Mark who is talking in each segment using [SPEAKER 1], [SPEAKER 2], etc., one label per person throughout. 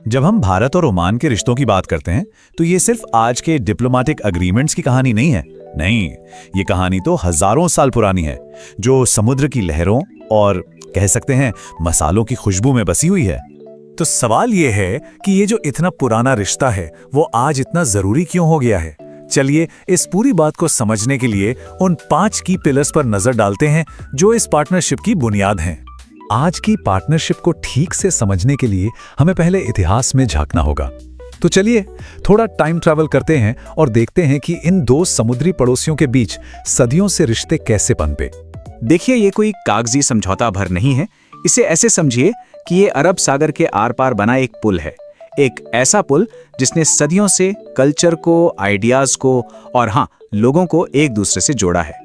[SPEAKER 1] जब हम भारत और ओमान के रिश्तों की बात करते हैं तो ये सिर्फ आज के डिप्लोमेटिक अग्रीमेंट्स की कहानी नहीं है। नहीं, ये कहानी तो हजारों साल पुरानी है, जो समुद्र की लहरों और कह सकते हैं मसालों की खुशबू में बसी हुई है।
[SPEAKER 2] तो सवाल ये है कि ये जो इतना पुराना रिश्ता है वो आज इतना जरूरी क्यों हो गया है। चलिए इस पूरी बात को समझने के लिए उन 5 की पिलर्स पर नजर डालते हैं जो इस पार्टनरशिप की बुनियाद हैं।
[SPEAKER 3] आज की पार्टनरशिप को ठीक से समझने के लिए हमें पहले इतिहास में झांकना होगा। तो चलिए थोड़ा टाइम ट्रैवल करते हैं और देखते हैं कि इन दो समुद्री पड़ोसियों के बीच सदियों से रिश्ते कैसे पनपे।
[SPEAKER 4] देखिए, ये कोई कागजी समझौता भर नहीं है। इसे ऐसे समझिए कि ये अरब सागर के आर पार बना एक पुल है। एक ऐसा पुल जिसने सदियों से कल्चर को, आइडियाज को और हाँ, लोगों को एक दूसरे से जोड़ा है।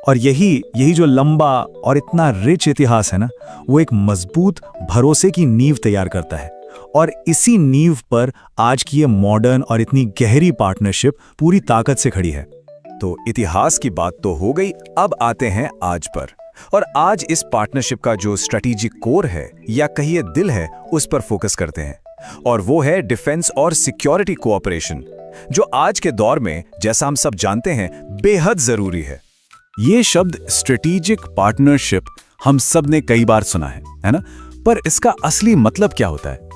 [SPEAKER 2] और यही जो लंबा और इतना रिच इतिहास है ना, वो एक मजबूत भरोसे की नींव तैयार करता है। और इसी नींव पर आज की ये मॉडर्न और इतनी गहरी पार्टनरशिप पूरी ताकत से खड़ी है।
[SPEAKER 5] तो इतिहास की बात तो हो गई, अब आते हैं आज पर। और आज इस पार्टनरशिप का जो स्ट्रेटेजिक कोर है या कहिए दिल है, उस पर फोकस करते हैं। और वो है डिफेंस और सिक्योरिटी कोऑपरेशन, जो आज के दौर में, जैसा हम सब जानते हैं, बेहद जरूरी है।
[SPEAKER 2] ये शब्द स्ट्रेटेजिक पार्टनरशिप हम सब ने कई बार सुना है ना? पर इसका असली मतलब क्या होता है?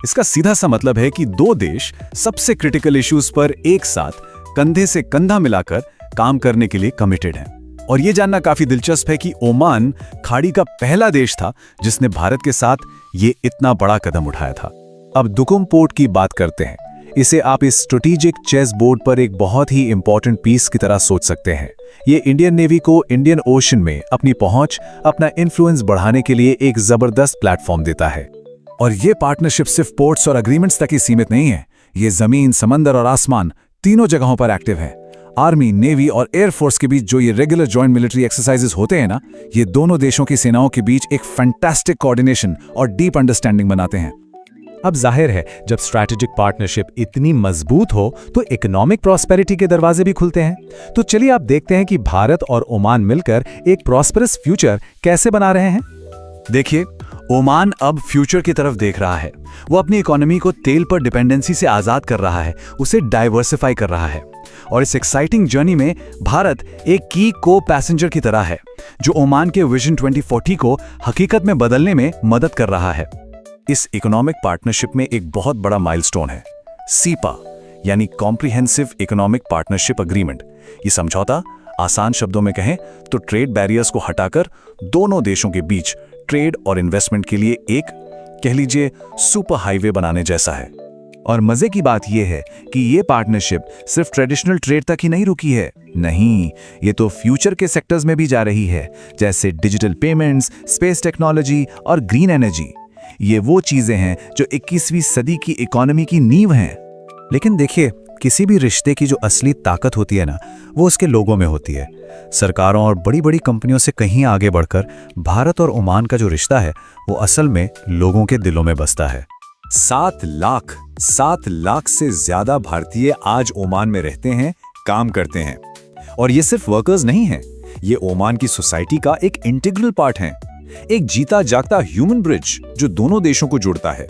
[SPEAKER 2] इसका सीधा सा मतलब है कि दो देश सबसे क्रिटिकल इश्यूज पर एक साथ कंधे से कंधा मिलाकर काम करने के लिए कमिटेड हैं। और ये जानना काफी दिलचस्प है कि ओमान खाड़ी का पहला देश था जिसने भारत के साथ ये इतना बड़ा कदम उठाया था।
[SPEAKER 3] अब दुकुम पोर्ट की बात करते हैं। इसे आप इस स्ट्रेटेजिक चेस बोर्ड पर एक बहुत ही इंपॉर्टेंट पीस की तरह सोच सकते हैं। ये इंडियन नेवी को इंडियन ओशन में अपनी पहुंच, अपना इन्फ्लुएंस बढ़ाने के लिए एक जबरदस्त प्लेटफॉर्म देता है।
[SPEAKER 2] और ये पार्टनरशिप सिर्फ पोर्ट्स और एग्रीमेंट्स तक ही सीमित नहीं है। ये जमीन, समंदर और आसमान तीनों जगहों पर एक्टिव है। आर्मी, नेवी और एयरफोर्स के बीच जो ये रेगुलर जॉइंट मिलिट्री एक्सरसाइजेस होते हैं ना, ये दोनों देशों की सेनाओं के बीच एक फैंटास्टिक कोऑर्डिनेशन और डीप अंडरस्टैंडिंग बनाते हैं।
[SPEAKER 3] अब जाहिर है, जब स्ट्रैटेजिक पार्टनरशिप इतनी मजबूत हो तो इकोनॉमिक प्रॉस्पेरिटी के दरवाजे भी खुलते हैं। तो चलिए आप देखते हैं कि भारत और ओमान मिलकर एक प्रॉस्पेरस फ्यूचर कैसे बना रहे हैं।
[SPEAKER 2] देखिए, ओमान अब फ्यूचर की तरफ देख रहा है। वो अपनी इकोनॉमी को तेल पर डिपेंडेंसी से आजाद कर रहा है, उसे डाइवर्सिफाई कर रहा है। और इस एक्साइटिंग जर्नी में भारत एक की को पैसेंजर की तरह है, जो ओमान के विजन 2040 को हकीकत में बदलने में मदद कर रहा है। इस इकोनॉमिक पार्टनरशिप में एक बहुत बड़ा माइलस्टोन है सीपा, यानी कॉम्प्रिहेंसिव इकोनॉमिक पार्टनरशिप अग्रीमेंट। ये समझौता आसान शब्दों में कहें तो ट्रेड बैरियर्स को हटाकर दोनों देशों के बीच ट्रेड और इन्वेस्टमेंट के लिए एक, कह लीजिए, सुपर हाईवे बनाने जैसा है। और मजे की बात यह है कि ये पार्टनरशिप सिर्फ ट्रेडिशनल ट्रेड तक ही नहीं रुकी है। नहीं, ये तो फ्यूचर के सेक्टर्स में भी जा रही है, जैसे डिजिटल पेमेंट्स, स्पेस टेक्नोलॉजी और ग्रीन एनर्जी। ये वो चीजें हैं जो 21वीं सदी की इकोनॉमी की नींव हैं।
[SPEAKER 3] लेकिन देखिए, किसी भी रिश्ते की जो असली ताकत होती है ना, वो उसके लोगों में होती है। सरकारों और बड़ी बड़ी कंपनियों से कहीं आगे बढ़कर भारत और ओमान का जो रिश्ता है, वो असल में लोगों के दिलों में बसता है।
[SPEAKER 5] 7 लाख से ज्यादा भारतीय आज ओमान में रहते हैं, काम करते हैं। और ये सिर्फ वर्कर्स नहीं हैं, ये ओमान की सोसाइटी का एक इंटीग्रल पार्ट हैं, एक जीता जागता ह्यूमन ब्रिज जो दोनों देशों को जोड़ता है।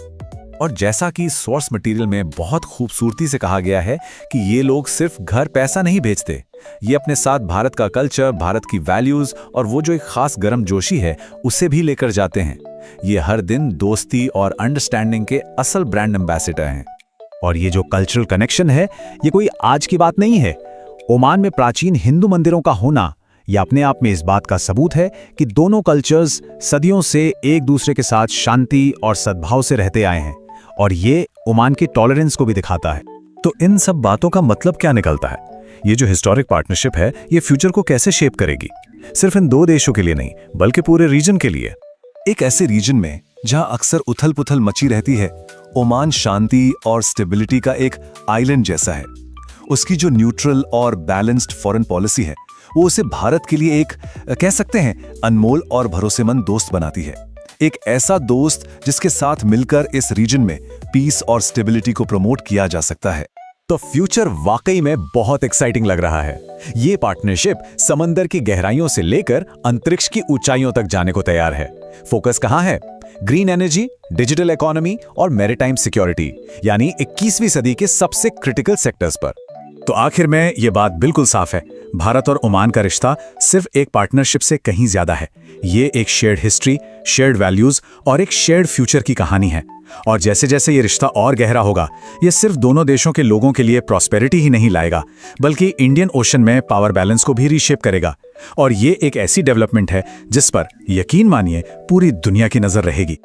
[SPEAKER 5] और जैसा कि सोर्स मटेरियल में बहुत खूबसूरती से कहा गया है कि ये लोग सिर्फ घर पैसा नहीं भेजते, ये अपने साथ भारत का कल्चर, भारत की वैल्यूज और वो जो एक खास गर्मजोशी है, उसे भी लेकर जाते हैं। ये हर दिन दोस्ती और अंडरस्टैंडिंग के असल ब्रांड एम्बेसडर हैं।
[SPEAKER 3] और ये जो कल्चरल कनेक्शन है, ये कोई आज की बात नहीं है। ओमान में प्राचीन हिंदू मंदिरों का होना यह अपने आप में इस बात का सबूत है कि दोनों कल्चर्स सदियों से एक दूसरे के साथ शांति और सद्भाव से रहते आए हैं। और ये ओमान की टॉलरेंस को भी दिखाता है।
[SPEAKER 2] तो इन सब बातों का मतलब क्या निकलता है? ये जो हिस्टोरिक पार्टनरशिप है, ये फ्यूचर को कैसे शेप करेगी? सिर्फ इन 2 देशों के लिए नहीं, बल्कि पूरे रीजन के लिए। एक ऐसे रीजन में जहां अक्सर उथल पुथल मची रहती है, ओमान शांति और स्टेबिलिटी का एक आइलैंड जैसा है। उसकी जो न्यूट्रल और बैलेंस्ड फॉरेन पॉलिसी है, वो उसे भारत के लिए एक, कह सकते हैं, अनमोल और भरोसेमंद दोस्त बनाती है। एक ऐसा दोस्त जिसके साथ मिलकर इस रीजन में पीस और स्टेबिलिटी को प्रमोट किया जा सकता है।
[SPEAKER 1] तो फ्यूचर वाकई में बहुत एक्साइटिंग लग रहा है। ये पार्टनरशिप समंदर की गहराइयों से लेकर अंतरिक्ष की ऊंचाइयों तक जाने को तैयार है। फोकस कहाँ है? ग्रीन एनर्जी, डिजिटल इकोनॉमी और मैरीटाइम सिक्योरिटी, यानी 21वीं सदी के सबसे क्रिटिकल सेक्टर्स पर।
[SPEAKER 2] तो आखिर में ये बात बिल्कुल साफ है, भारत और ओमान का रिश्ता सिर्फ एक पार्टनरशिप से कहीं ज्यादा है। ये एक शेयर्ड हिस्ट्री, शेयर्ड वैल्यूज और एक शेयर्ड फ्यूचर की कहानी है। और जैसे जैसे ये रिश्ता और गहरा होगा, ये सिर्फ दोनों देशों के लोगों के लिए प्रॉस्पेरिटी ही नहीं लाएगा, बल्कि इंडियन ओशन में पावर बैलेंस को भी रीशेप करेगा। और ये एक ऐसी डेवलपमेंट है जिस पर, यकीन मानिए, पूरी दुनिया की नजर रहेगी।